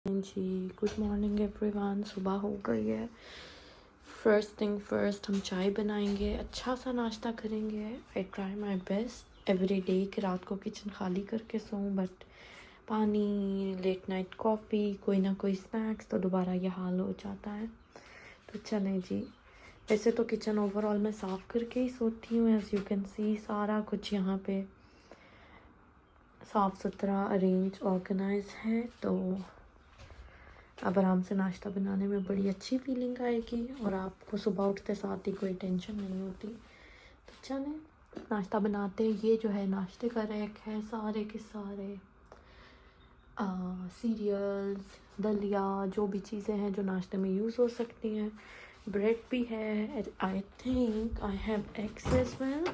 जी good morning everyone. सुबह हो गई है। फर्स्ट थिंग फर्स्ट हम चाय बनाएंगे, अच्छा सा नाश्ता करेंगे। I try my best every day कि रात को किचन खाली करके सोऊं, बट पानी, लेट नाइट कॉफ़ी, कोई ना कोई स्नैक्स, तो दोबारा ये हाल हो जाता है। तो चलें जी। वैसे तो किचन ओवरऑल मैं साफ़ करके ही सोती हूँ। एज़ यू कैन सी सारा कुछ यहाँ पे साफ़ सुथरा अरेंज ऑर्गेनाइज है, तो अब आराम से नाश्ता बनाने में बड़ी अच्छी फीलिंग आएगी और आपको सुबह उठते साथ ही कोई टेंशन नहीं होती। तो चलें नाश्ता बनाते हैं। ये जो है नाश्ते का रैक है, सारे के सारे सीरियल्स, दलिया, जो भी चीज़ें हैं जो नाश्ते में यूज़ हो सकती हैं। ब्रेड भी है, I think I have eggs as well,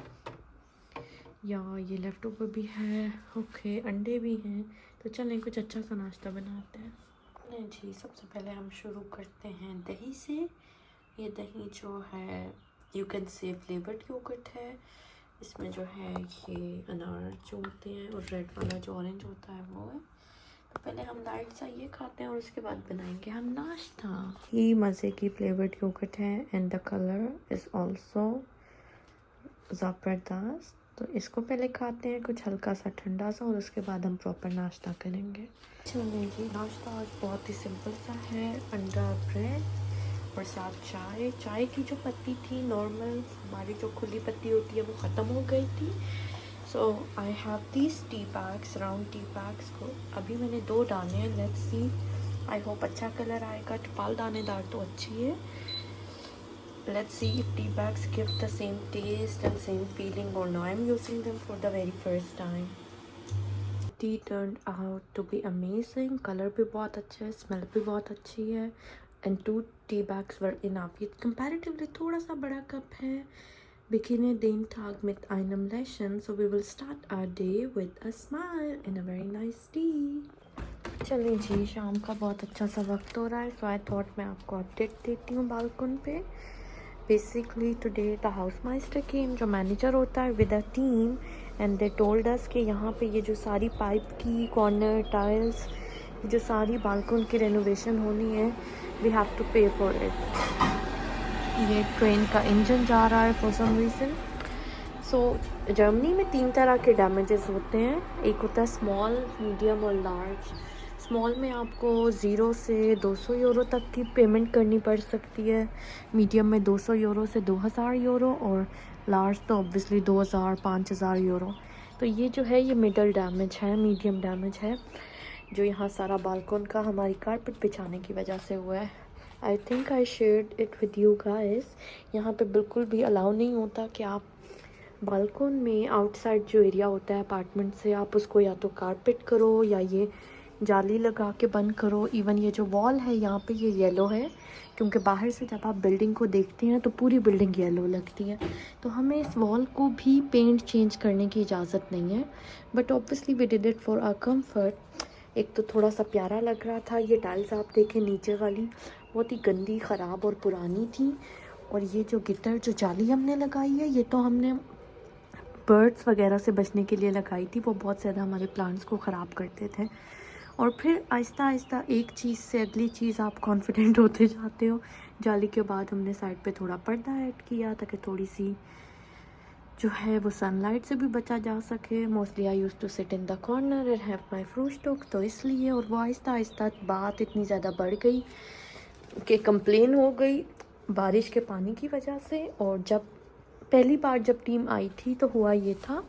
या ये लेफ्ट ओवर भी है। ओके, अंडे भी हैं। तो चलें कुछ अच्छा सा नाश्ता बनाते हैं। नहीं जी, सबसे पहले हम शुरू करते हैं दही से। ये दही जो है you can say flavoured yogurt है। इसमें जो है ये अनार जो होते हैं और रेड वाला जो ऑरेंज होता है वो है। तो पहले हम लाइट सा ये खाते हैं और उसके बाद बनाएंगे हम नाश्ता। ये मज़े की फ्लेवर्ड योगर्ट है and the colour is also ज़बरदस्त। तो इसको पहले खाते हैं कुछ हल्का सा ठंडा सा और उसके बाद हम प्रॉपर नाश्ता करेंगे। चलिए जी, नाश्ता आज बहुत ही सिंपल सा है। अंडा, ब्रेड और साथ चाय। चाय की जो पत्ती थी नॉर्मल हमारी जो खुली पत्ती होती है वो ख़त्म हो गई थी। So I have these tea bags, round tea bags को अभी मैंने 2 डाले हैं। लेट्स सी, आई होप अच्छा कलर आएगा। टपाल दानेदार तो अच्छी है। Let's see if tea bags give the same taste and same feeling or no. I'm using them for the very first time. Tea turned out to be amazing. Color भी बहुत अच्छा है, smell भी बहुत अच्छी है. And 2 tea bags were enough. ये comparatively थोड़ा सा बड़ा कप है. Beginne den Tag mit einem Lächeln. So we will start our day with a smile and a very nice tea. चलिए जी, शाम का बहुत अच्छा सा वक्त हो रहा है. So I thought मैं आपको अपडेट देती हूँ बालकन पे. Basically today the house master केम, जो मैनेजर होता है, with a team, and they told us कि यहाँ पे ये जो सारी पाइप की कॉर्नर टाइल्स, जो सारी बालकन की रेनोवेशन होनी है, we have to pay for it. ये ट्रेन का इंजन जा रहा है for some reason. So Germany में 3 तरह के डैमेजेस होते हैं। एक होता है स्मॉल, मीडियम और लार्ज। स्मॉल में आपको 0 से 200 यूरो तक की पेमेंट करनी पड़ सकती है। मीडियम में 200 यूरो से 2000 यूरो और लार्ज तो ऑब्वियसली 2000 5000 यूरो। तो ये जो है ये मिडल डैमेज है, मीडियम डैमेज है, जो यहाँ सारा बालकन का हमारी कारपेट बिछाने की वजह से हुआ है। I think I shared it with you guys. यहाँ पे बिल्कुल भी अलाउ नहीं होता कि आप बालकन में आउटसाइड जो एरिया होता है अपार्टमेंट से, आप उसको या तो कारपेट करो या ये जाली लगा के बंद करो। इवन ये जो वॉल है यहाँ पे ये येलो है, क्योंकि बाहर से जब आप बिल्डिंग को देखते हैं तो पूरी बिल्डिंग येलो लगती है। तो हमें इस वॉल को भी पेंट चेंज करने की इजाज़त नहीं है, but obviously we did it for our comfort. एक तो थोड़ा सा प्यारा लग रहा था। ये टाइल्स आप देखें नीचे वाली बहुत ही गंदी, ख़राब और पुरानी थी। और ये जो गिटर जो जाली हमने लगाई है, ये तो हमने बर्ड्स वगैरह से बचने के लिए लगाई थी। वो बहुत ज़्यादा हमारे प्लांट्स को ख़राब करते थे। और फिर आहिस्ता आहिस्ता एक चीज़ से अगली चीज़ आप कॉन्फिडेंट होते जाते हो। जाली के बाद हमने साइड पे थोड़ा पर्दा ऐड किया ताकि थोड़ी सी जो है वो सनलाइट से भी बचा जा सके। Mostly I use to sit in the corner and have my fruit stock, तो इसलिए। और वो आहिस्ता आहिस्ता बात इतनी ज़्यादा बढ़ गई कि कंप्लेन हो गई बारिश के पानी की वजह से। और जब पहली बार जब टीम आई थी तो हुआ ये था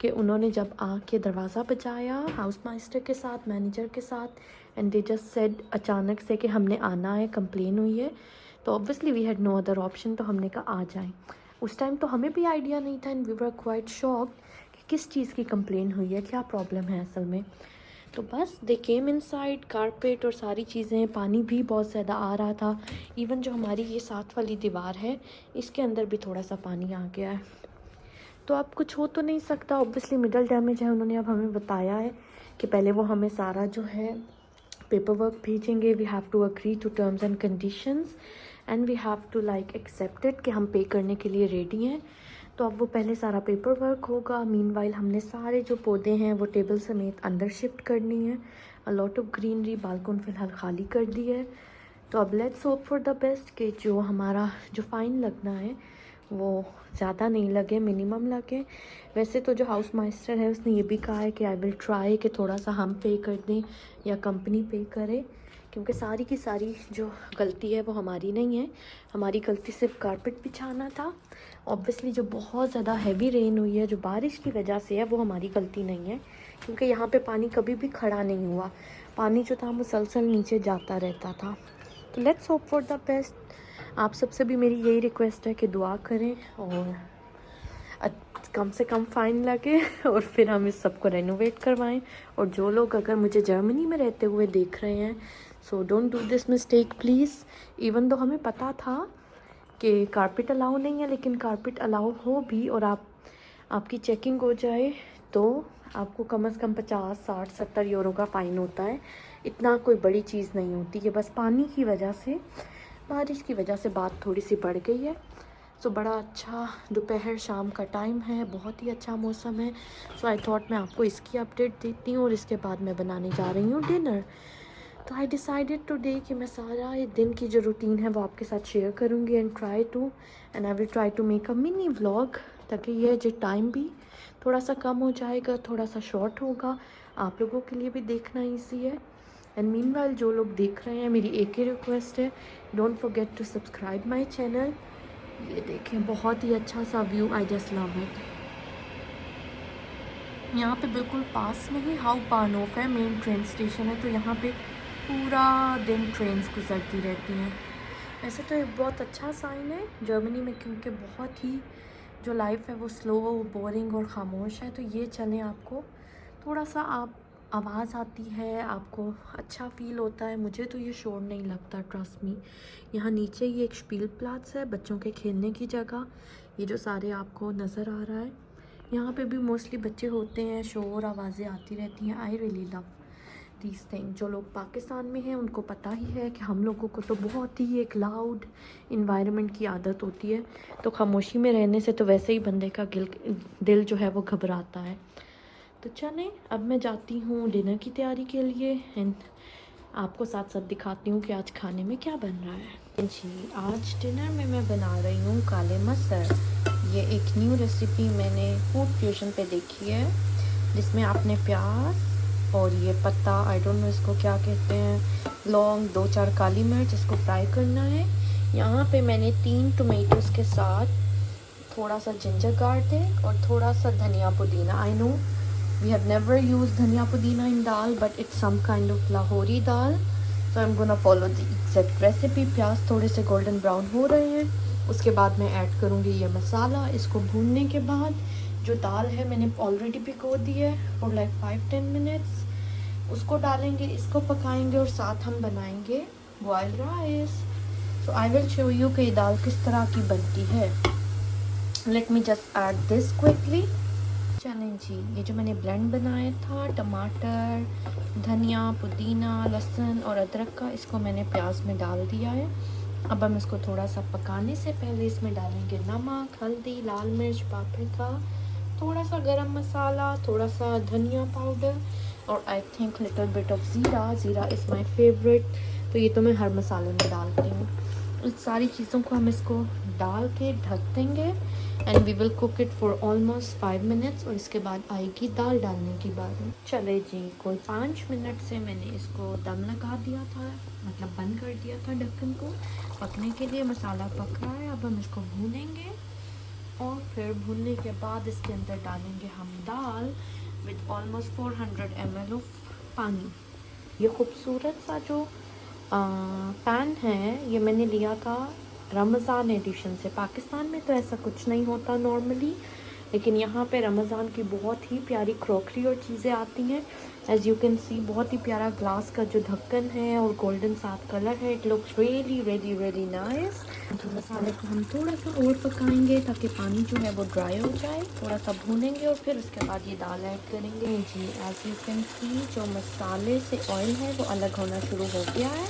कि उन्होंने जब आके दरवाज़ा बजाया हाउस मास्टर के साथ, मैनेजर के साथ, एंड दे जस्ट सेड अचानक से कि हमने आना है, कंप्लेन हुई है। तो obviously we had no other option, तो हमने कहा आ जाएं। उस टाइम तो हमें भी आइडिया नहीं था and we were quite shocked कि किस चीज़ की कंप्लेन हुई है, क्या प्रॉब्लम है असल में। तो बस दे केम इनसाइड, कारपेट और सारी चीज़ें, पानी भी बहुत ज़्यादा आ रहा था। इवन जो हमारी ये साथ वाली दीवार है इसके अंदर भी थोड़ा सा पानी आ गया है। तो अब कुछ हो तो नहीं सकता, ऑब्वियसली मिडल डैमेज है। उन्होंने अब हमें बताया है कि पहले वो हमें सारा जो है पेपर वर्क भेजेंगे। We have to agree to terms and conditions and we have to like accept it कि हम पे करने के लिए रेडी हैं। तो अब वो पहले सारा पेपर वर्क होगा। मीनवाइल हमने सारे जो पौधे हैं वो टेबल समेत अंदर शिफ्ट करनी है। अ लॉट ऑफ ग्रीनरी, बालकन फ़िलहाल खाली कर दी है। तो अब let's hope for the best कि जो हमारा जो फ़ाइन लगना है वो ज़्यादा नहीं लगे, मिनिमम लगे। वैसे तो जो हाउस मास्टर है उसने ये भी कहा है कि आई विल ट्राई कि थोड़ा सा हम पे कर दें या कंपनी पे करे, क्योंकि सारी की सारी जो गलती है वो हमारी नहीं है। हमारी गलती सिर्फ कारपेट बिछाना था। ऑब्वियसली जो बहुत ज़्यादा हैवी रेन हुई है, जो बारिश की वजह से है, वो हमारी गलती नहीं है, क्योंकि यहाँ पे पानी कभी भी खड़ा नहीं हुआ। पानी जो था मुसलसल नीचे जाता रहता था। तो let's hope for the best. आप सबसे भी मेरी यही रिक्वेस्ट है कि दुआ करें और कम से कम फ़ाइन लगे और फिर हम इस सब को रेनोवेट करवाएं। और जो लोग अगर मुझे जर्मनी में रहते हुए देख रहे हैं, so don't do this mistake please. Even तो हमें पता था कि कारपेट अलाउ नहीं है, लेकिन कारपेट अलाउ हो भी और आपकी चेकिंग हो जाए तो आपको कम से कम 50, 60, 70 यूरो का फ़ाइन होता है। इतना कोई बड़ी चीज़ नहीं होती है, बस पानी की वजह से, बारिश की वजह से बात थोड़ी सी बढ़ गई है। सो बड़ा अच्छा दोपहर शाम का टाइम है, बहुत ही अच्छा मौसम है। सो आई थॉट मैं आपको इसकी अपडेट देती हूँ और इसके बाद मैं बनाने जा रही हूँ डिनर। तो आई डिसाइडेड टुडे कि मैं सारा ये दिन की जो रूटीन है वो आपके साथ शेयर करूँगी and I will try to make a mini vlog, ताकि ये जो टाइम भी थोड़ा सा कम हो जाएगा, थोड़ा सा शॉर्ट होगा, आप लोगों के लिए भी देखना ईजी है। एंड मीनवाइल जो लोग देख रहे हैं, मेरी एक ही रिक्वेस्ट है, don't forget to subscribe my channel. ये देखें बहुत ही अच्छा सा view, I just love it. यहाँ पे बिल्कुल पास में ही हाउ बानोफ है, मेन ट्रेन स्टेशन है, तो यहाँ पे पूरा दिन ट्रेन्स गुजरती रहती हैं। वैसे तो एक बहुत अच्छा साइन है जर्मनी में, क्योंकि बहुत ही जो लाइफ है वो स्लो, बोरिंग और ख़ामोश है। तो ये चलें, आपको थोड़ा सा आवाज़ आती है, आपको अच्छा फ़ील होता है। मुझे तो ये शोर नहीं लगता, ट्रस्ट मी। यहाँ नीचे ही एक स्पील प्लाट्स है, बच्चों के खेलने की जगह। ये जो सारे आपको नज़र आ रहा है, यहाँ पे भी मोस्टली बच्चे होते हैं, शोर आवाज़ें आती रहती हैं। I really love these thing. जो लोग पाकिस्तान में हैं उनको पता ही है कि हम लोगों को तो बहुत ही एक लाउड इन्वायरमेंट की आदत होती है, तो खामोशी में रहने से तो वैसे ही बंदे का दिल जो है वो घबराता है। तो चलें, अब मैं जाती हूँ डिनर की तैयारी के लिए एंड आपको साथ साथ दिखाती हूँ कि आज खाने में क्या बन रहा है। जी, आज डिनर में मैं बना रही हूँ काले मसर। ये एक न्यू रेसिपी मैंने फूड फ्यूजन पे देखी है, जिसमें आपने प्याज और ये पत्ता, आई डोंट नो इसको क्या कहते हैं, लौंग, 2-4 काली मिर्च, इसको फ्राई करना है। यहाँ पे मैंने 3 टोमेटोज़ के साथ थोड़ा सा जिंजर गार्लिक और थोड़ा सा धनिया पुदीना। I know we have never use dhaniya pudina in dal, but it's some kind of Lahori dal, so I am gonna follow the exact recipe. प्याज थोड़े से गोल्डन ब्राउन हो रहे हैं, उसके बाद मैं ऐड करूँगी ये मसाला। इसको भूनने के बाद जो दाल है मैंने ऑलरेडी भिगो दी है फॉर लाइक 5-10 मिनट्स, उसको डालेंगे, इसको पकाएंगे और साथ हम बनाएंगे boiled rice. So I will show you कि दाल किस तरह की बनती है। Let me just add this quickly. चलें जी, ये जो मैंने ब्लेंड बनाया था टमाटर, धनिया, पुदीना, लहसुन और अदरक का, इसको मैंने प्याज में डाल दिया है। अब हम इसको थोड़ा सा पकाने से पहले इसमें डालेंगे नमक, हल्दी, लाल मिर्च, पापरिका, थोड़ा सा गरम मसाला, थोड़ा सा धनिया पाउडर और I think little bit of ज़ीरा इज़ माई फेवरेट। तो ये तो मैं हर मसाले में डालती हूँ। इस सारी चीज़ों को हम इसको डाल के ढक देंगे and we will cook it for almost 5 minutes, और इसके बाद आएगी दाल डालने की बारी। चले जी, कोई 5 मिनट से मैंने इसको दम लगा दिया था, मतलब बंद कर दिया था ढक्कन को पकने के लिए। मसाला पक रहा है, अब हम इसको भूनेंगे और फिर भूनने के बाद इसके अंदर डालेंगे हम दाल विद ऑलमोस्ट 400 ml ऑफ पानी। ये खूबसूरत सा जो पैन है ये मैंने लिया था रमज़ान एडिशन से। पाकिस्तान में तो ऐसा कुछ नहीं होता नॉर्मली, लेकिन यहाँ पे रमज़ान की बहुत ही प्यारी क्रॉकरी और चीज़ें आती हैं। एज़ यू कैन सी, बहुत ही प्यारा ग्लास का जो ढक्कन है और गोल्डन साथ कलर है, it looks really really really nice. तो मसाले को हम थोड़ा सा और पकाएंगे ताकि पानी जो है वो ड्राई हो जाए, थोड़ा सा भूनेंगे और फिर उसके बाद ये दाल ऐड करेंगे। जी, एज़ यू कैन सी जो मसाले से ऑयल है वो अलग होना शुरू हो गया है।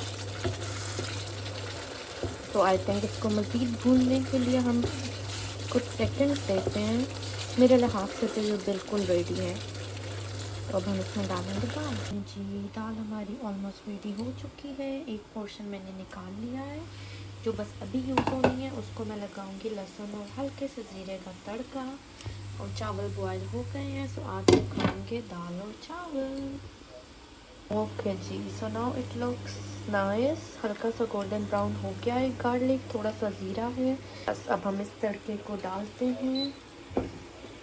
तो आई थिंक इसको मज़ीद भूनने के लिए हम इसको कुछ सेकंड्स देते हैं। मेरे लिहाज से तो ये बिल्कुल रेडी है। तो अब हम इसमें डालेंगे दाल। जी दाल हमारी ऑलमोस्ट रेडी हो चुकी है। एक पोर्शन मैंने निकाल लिया है, जो बस अभी यूज़ होनी है। उसको मैं लगाऊंगी लहसुन और हल्के से ज़ीरे का तड़का। और चावल बॉयल हो गए हैं, सो आज हम खाएंगे दाल और चावल। ओके जी, so now it looks nice. हल्का सा गोल्डन ब्राउन हो गया है गार्लिक, थोड़ा सा ज़ीरा है। बस अब हम इस तड़के को डालते हैं।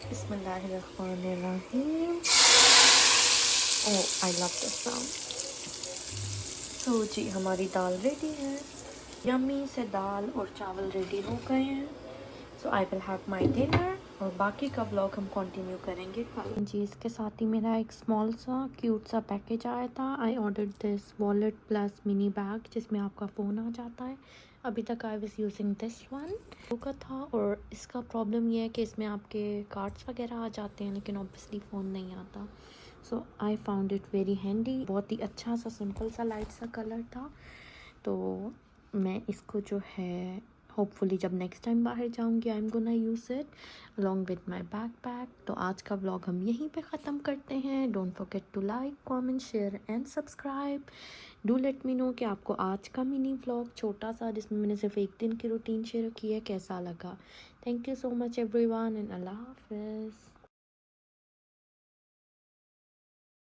बिस्मिल्लाहिर्रहमानिर्रहीम। ओह आई लव द साउंड। तो जी हमारी दाल रेडी है। यम्मी से दाल और चावल रेडी हो गए हैं। So I will have my dinner और बाकी का व्लॉग हम कंटिन्यू करेंगे कल। जी इसके साथ ही मेरा एक स्मॉल सा क्यूट सा पैकेज आया था। I ordered this wallet plus mini bag जिसमें आपका फ़ोन आ जाता है। अभी तक I was using this one का था, और इसका प्रॉब्लम ये है कि इसमें आपके कार्ड्स वगैरह आ जाते हैं, लेकिन ऑब्वियसली फ़ोन नहीं आता। So I found it very handy. बहुत ही अच्छा सा सिंपल सा लाइट सा कलर था। तो मैं इसको जो है होपफुली जब नेक्स्ट टाइम बाहर जाऊंगी आई am gonna use it along with my backpack. तो आज का व्लॉग हम यहीं पे ख़त्म करते हैं। Don't forget to like comment share and subscribe. Do let me know कि आपको आज का मिनी व्लॉग छोटा सा जिसमें मैंने सिर्फ एक दिन की रूटीन शेयर की है कैसा लगा। Thank you so much everyone and अल्लाह हाफिज़।